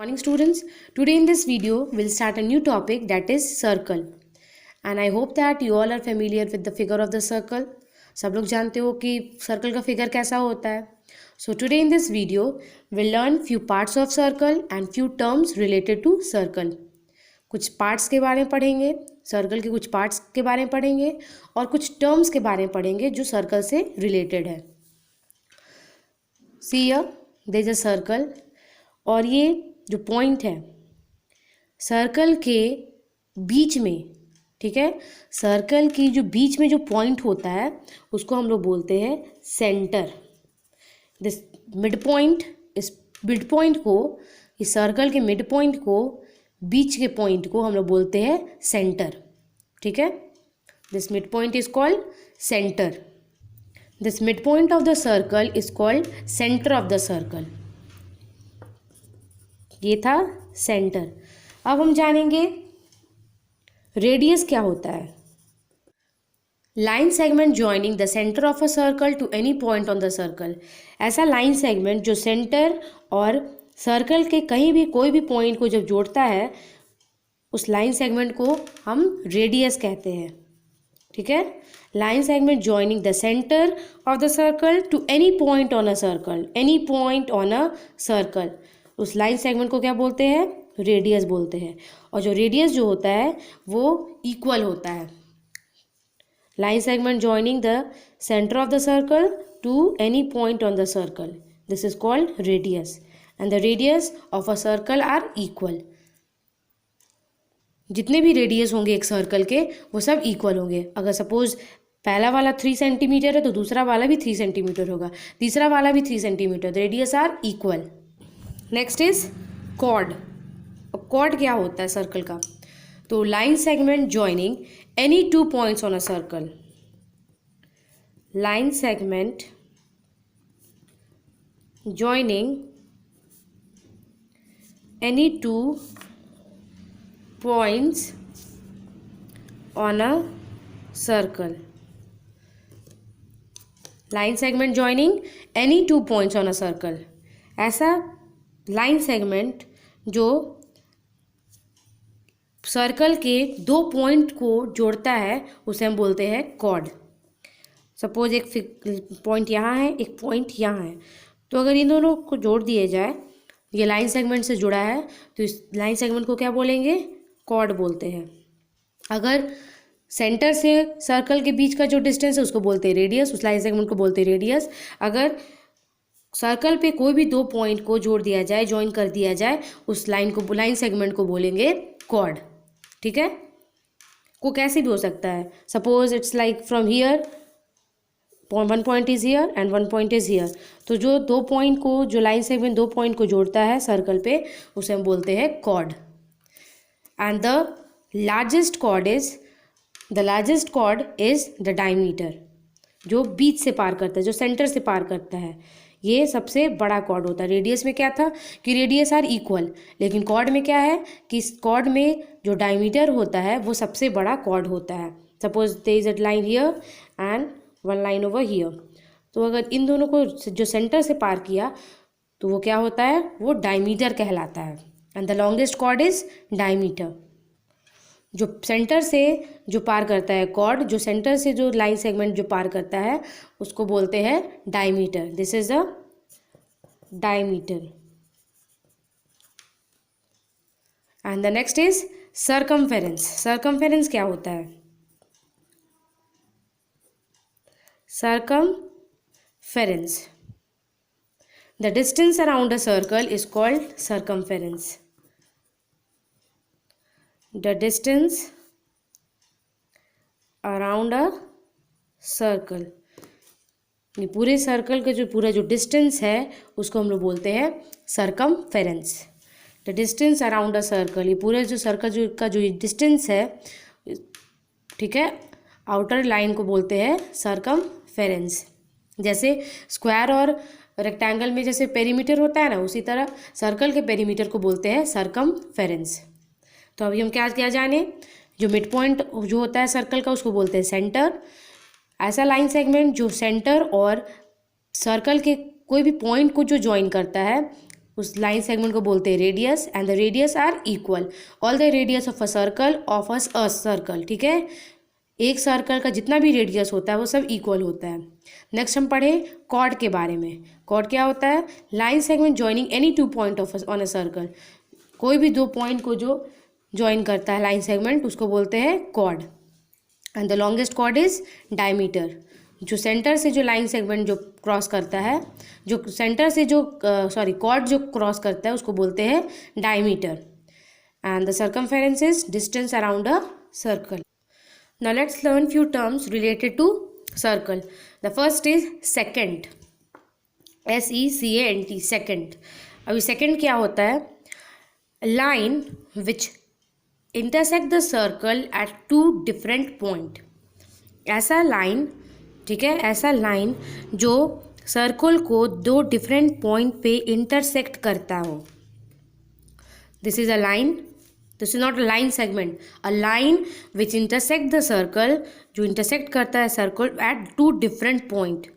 Morning students, today in this video we'll start a new topic, that is circle, and I hope that you all are familiar with the figure of the circle. सब लोग जानते हो कि circle का figure कैसा होता है. So today in this video we'll learn few parts of circle and few terms related to circle. कुछ पार्ट्स के बारे में पढ़ेंगे, सर्कल के कुछ पार्ट्स के बारे में पढ़ेंगे और कुछ टर्म्स के बारे में पढ़ेंगे जो सर्कल से रिलेटेड है. See here, there is a circle और ये जो पॉइंट है सर्कल के बीच में, ठीक है, सर्कल की जो बीच में जो पॉइंट होता है उसको हम लोग बोलते हैं सेंटर. दिस मिड पॉइंट, इस मिड पॉइंट को, इस सर्कल के मिड पॉइंट को, बीच के पॉइंट को हम लोग बोलते हैं सेंटर. ठीक है, this mid point is called centre. This mid point of the circle is called centre of the circle. ये था सेंटर. अब हम जानेंगे रेडियस क्या होता है. Line segment joining the centre of a circle to any point on the circle. ऐसा line segment जो सेंटर और सर्कल के कहीं भी कोई भी पॉइंट को जब जोड़ता है उस लाइन सेगमेंट को हम रेडियस कहते हैं. ठीक है, line segment joining the centre of the circle to any point on a circle. Any point on a circle, उस लाइन सेगमेंट को क्या बोलते हैं? रेडियस बोलते हैं. और जो रेडियस जो होता है वो इक्वल होता है. Line segment joining the centre of the circle to any point on the circle, this is called radius. And the radius of a circle are equal. जितने भी रेडियस होंगे एक सर्कल के वो सब इक्वल होंगे. अगर सपोज पहला वाला 3 सेंटीमीटर है तो दूसरा वाला भी 3 सेंटीमीटर होगा, तीसरा वाला भी 3 centimetre. The radius are equal. Next is chord. अब कॉर्ड क्या होता है सर्कल का? तो line segment joining any 2 points on a circle. Line segment joining any 2 points on a circle. Line segment joining any 2 points on a circle. ऐसा line segment जो circle के 2 point को जोड़ता है उसे हम बोलते हैं कॉर्ड. सपोज एक पॉइंट यहाँ है, एक पॉइंट यहाँ है, तो अगर इन दोनों को जोड़ दिए जाए, ये लाइन सेगमेंट से जुड़ा है तो इस लाइन सेगमेंट को क्या बोलेंगे? कॉर्ड बोलते हैं. अगर सेंटर से सर्कल के बीच का जो डिस्टेंस है उसको बोलते हैं रेडियस, उस लाइन सेगमेंट को बोलते हैं रेडियस. अगर सर्कल पे कोई भी 2 पॉइंट को जोड़ दिया जाए, ज्वाइन कर दिया जाए, उस लाइन को, लाइन सेगमेंट को बोलेंगे कॉर्ड. ठीक है, को कैसे भी हो सकता है. Suppose it's like from here, 1 point is here and 1 point is here. तो जो 2 पॉइंट को, जो लाइन सेगमेंट 2 पॉइंट को जोड़ता है सर्कल पे, उसे हम बोलते हैं chord. And the largest chord is the diameter. जो बीच से पार करता है, जो सेंटर से पार करता है, ये सबसे बड़ा कॉर्ड होता है. रेडियस में क्या था कि रेडियस आर इक्वल, लेकिन कॉर्ड में क्या है कि इस कॉर्ड में जो डायमीटर होता है वो सबसे बड़ा कॉर्ड होता है. Suppose there is a line here and 1 line over here. तो अगर इन दोनों को जो सेंटर से पार किया तो वो क्या होता है? वो डायमीटर कहलाता है. And the longest chord is diameter. जो सेंटर से जो पार करता है कॉर्ड, जो सेंटर से जो लाइन सेगमेंट जो पार करता है उसको बोलते हैं diameter. This is a diameter. And the next is circumference. Circumference क्या होता है? Circumference, the distance around a circle is called circumference. The distance around a circle, ये पूरे सर्कल का जो पूरा जो डिस्टेंस है उसको हम लोग बोलते हैं circumference. The distance around a circle, ये पूरे जो सर्कल जो का जो डिस्टेंस है, ठीक है, आउटर लाइन को बोलते हैं सर्कमफेरेंस. जैसे स्क्वायर और रेक्टेंगल में जैसे पेरीमीटर होता है ना, उसी तरह सर्कल के पेरीमीटर को बोलते हैं सर्कमफेरेंस. तो अभी हम क्या जाने, जो मिड पॉइंट जो होता है सर्कल का उसको बोलते हैं सेंटर. ऐसा लाइन सेगमेंट जो सेंटर और सर्कल के कोई भी पॉइंट को जो ज्वाइन करता है उस लाइन सेगमेंट को बोलते हैं radius, and the radius are equal. All the radius of a circle of a circle, ठीक है, एक सर्कल का जितना भी रेडियस होता है वो सब इक्वल होता है। नेक्स्ट हम पढ़े कॉर्ड के बारे में। कॉर्ड क्या होता है? Line segment joining any two point of on a circle, कोई भी दो पॉइंट को जो ज्वाइन करता है लाइन सेगमेंट उसको बोलते हैं chord. And the longest chord is diameter. जो सेंटर से जो लाइन सेगमेंट जो क्रॉस करता है, जो सेंटर से जो कॉर्ड जो क्रॉस करता है उसको बोलते हैं diameter. And the circumference is distance around a circle. Now let's learn few terms related to circle. The first is secant, SECANT, secant. अभी सेकेंड क्या होता है? Line which intersect the circle at two different point. ऐसा line, ठीक है, ऐसा line जो circle को दो डिफरेंट पॉइंट पे इंटरसेक्ट करता हो। This is a line, this is not a line segment, a line which intersect the circle, जो इंटरसेक्ट करता है circle at two different point.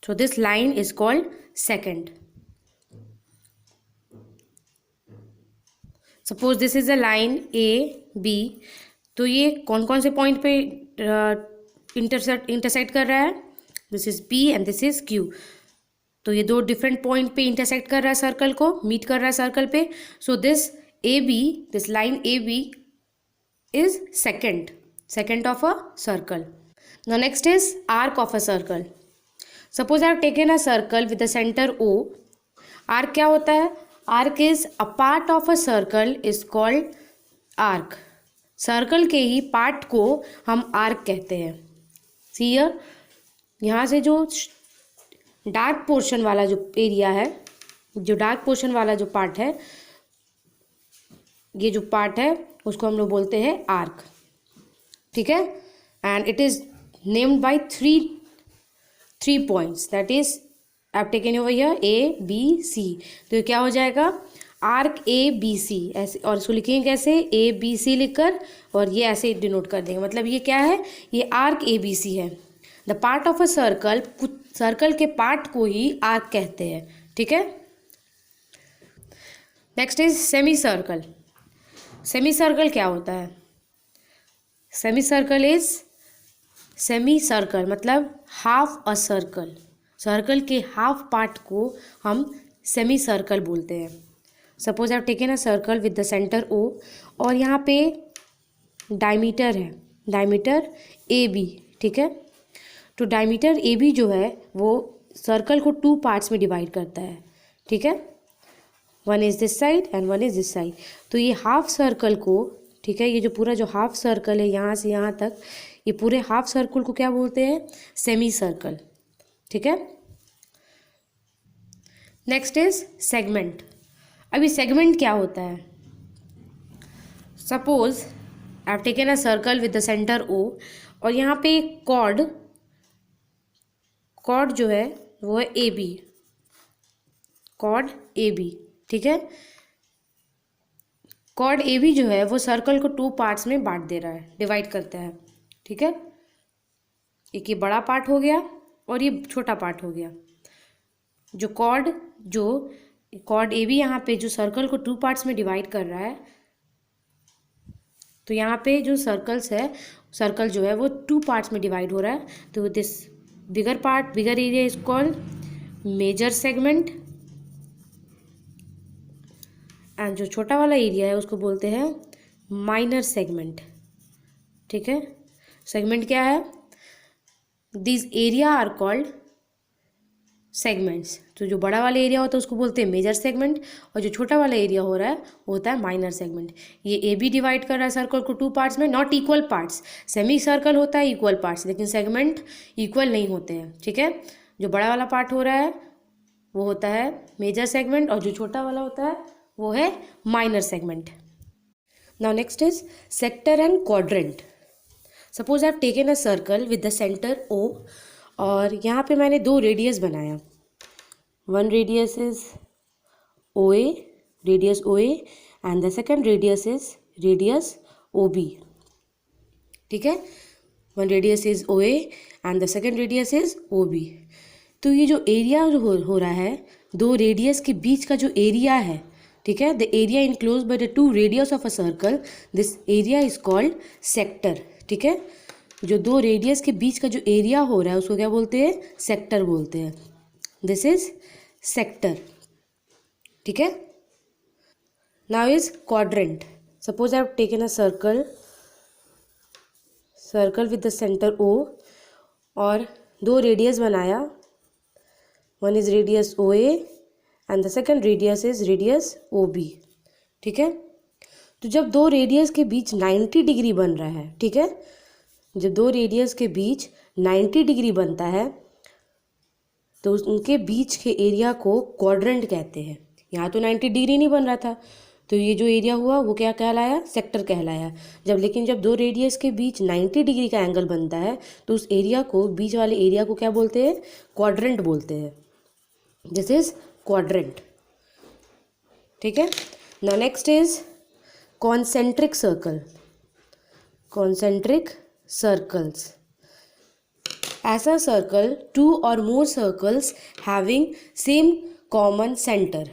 So this line is called secant. Suppose this is a line AB, तो ये कौन कौन से point पे intersect कर रहा है? This is P and this is Q। तो ये दो डिफरेंट पॉइंट पे इंटरसेक्ट कर रहा है सर्कल को, मीट कर रहा है सर्कल पे। So this AB, this line AB is second of a circle. Now next is arc of a circle. Suppose I have taken a circle with the centre O। Arc क्या होता है? Arc is a part of a circle is called arc. Circle के ही part को हम arc कहते हैं। See here, यहाँ से जो डार्क पोर्शन वाला जो एरिया है, जो डार्क पोर्शन वाला जो पार्ट है, ये जो पार्ट है उसको हम लोग बोलते हैं आर्क, ठीक है। And it is named by three points, that is I have taken over here ABC। तो ये क्या हो जाएगा? आर्क ABC ऐसे, और इसको लिखेंगे कैसे? ABC लिखकर, और ये ऐसे डिनोट कर देंगे। मतलब ये क्या है? ये आर्क ABC है। The part of a circle, circle के पार्ट को ही आर्क कहते हैं, ठीक है। Next is semi circle. Semi circle क्या होता है? सेमी सर्कल मतलब हाफ अ सर्कल। सर्कल के हाफ पार्ट को हम सेमी सर्कल बोलते हैं। Suppose I have taken a circle with the centre O, और यहाँ पे डायमीटर है, डायमीटर AB, ठीक है। तो डायमीटर AB जो है वो सर्कल को टू पार्ट्स में डिवाइड करता है, ठीक है। One is this side and one is this side. तो ये हाफ सर्कल को, ठीक है, ये जो पूरा जो हाफ सर्कल है यहाँ से यहाँ तक, ये पूरे हाफ सर्कल को क्या बोलते हैं? सेमी सर्कल, ठीक है। Next is segment. अभी सेगमेंट क्या होता है? Suppose I have taken a circle with the centre O, और यहाँ पे एक कॉर्ड जो है वो है AB, कॉर्ड AB, ठीक है। कॉर्ड AB जो है वो सर्कल को टू पार्ट्स में बांट दे रहा है, डिवाइड करता है, ठीक है। एक ये बड़ा पार्ट हो गया और ये छोटा पार्ट हो गया। जो कॉर्ड AB यहाँ पे जो सर्कल को टू पार्ट्स में डिवाइड कर रहा है, तो यहाँ पे जो सर्कल जो है वो टू पार्ट्स में डिवाइड हो रहा है। तो this bigger area is called major segment, and जो छोटा वाला एरिया है उसको बोलते हैं माइनर सेगमेंट, ठीक है। सेगमेंट क्या है? This area are called segments. तो जो बड़ा वाला एरिया होता है उसको बोलते हैं मेजर सेगमेंट, और जो छोटा वाला एरिया हो रहा है वो होता है माइनर सेगमेंट। ये AB डिवाइड कर रहा है सर्कल को टू पार्ट्स में, not equal parts. Semi circle होता है इक्वल पार्ट्स, लेकिन सेगमेंट इक्वल नहीं होते हैं, ठीक है। जो बड़ा वाला पार्ट हो रहा है वो होता है मेजर सेगमेंट, और जो छोटा वाला होता है वो है minor segment. Now next is sector and quadrant. Suppose I have taken a circle with the centre O, और यहाँ पे मैंने दो रेडियस बनाया। One radius is OA, radius OA, and the second radius is radius OB, ठीक है। One radius is OA and the second radius is OB। तो ये जो एरिया जो हो रहा है दो रेडियस के बीच का जो एरिया है, ठीक है, the area enclose by the two radius of a circle, this area is called sector, ठीक है। जो दो रेडियस के बीच का जो एरिया हो रहा है उसको क्या बोलते हैं, सेक्टर बोलते हैं, दिस इज सेक्टर, ठीक है। Now is quadrant. Suppose I have taken a circle with the centre O और दो रेडियस बनाया, one is radius OA and the second radius is radius OB, ठीक है। तो जब दो रेडियस के बीच 90 डिग्री बन रहा है, ठीक है, जब दो रेडियस के बीच 90 डिग्री बनता है तो उनके बीच के एरिया को क्वाड्रेंट कहते हैं। यहाँ तो 90 डिग्री नहीं बन रहा था, तो ये जो एरिया हुआ वो क्या कहलाया, सेक्टर कहलाया। जब दो रेडियस के बीच 90 डिग्री का एंगल बनता है तो उस एरिया को, बीच वाले एरिया को क्या बोलते हैं, क्वाड्रेंट बोलते हैं, दिस इज क्वाड्रेंट, ठीक है। Now next is concentric circle. Concentric circles, ऐसा सर्कल, टू और more circles having same common centre.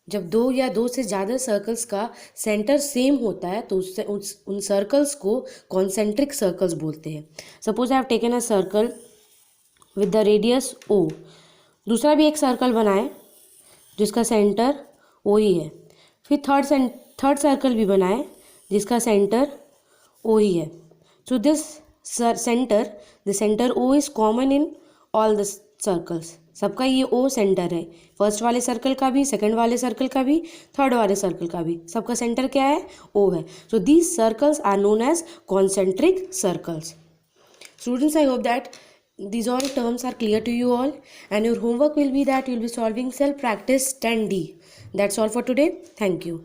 जब दो या दो से ज़्यादा सर्कल्स का सेंटर सेम होता है तो उससे उन सर्कल्स को कॉन्सेंट्रिक सर्कल्स बोलते हैं। Suppose I have taken a circle with the radius O, दूसरा भी एक सर्कल बनाए जिसका सेंटर O ही है, फिर थर्ड सर्कल भी बनाए जिसका सेंटर O ही है। So this centre O is common in all the circles, सबका ये O सेंटर है, फर्स्ट वाले सर्कल का भी, सेकंड वाले सर्कल का भी, थर्ड वाले सर्कल का भी, सबका सेंटर क्या है, O है। So these circles are known as concentric circles. Students, I hope that these all terms are clear to you all, and your homework will be that you will be solving self practice 10D. That's all for today. Thank you.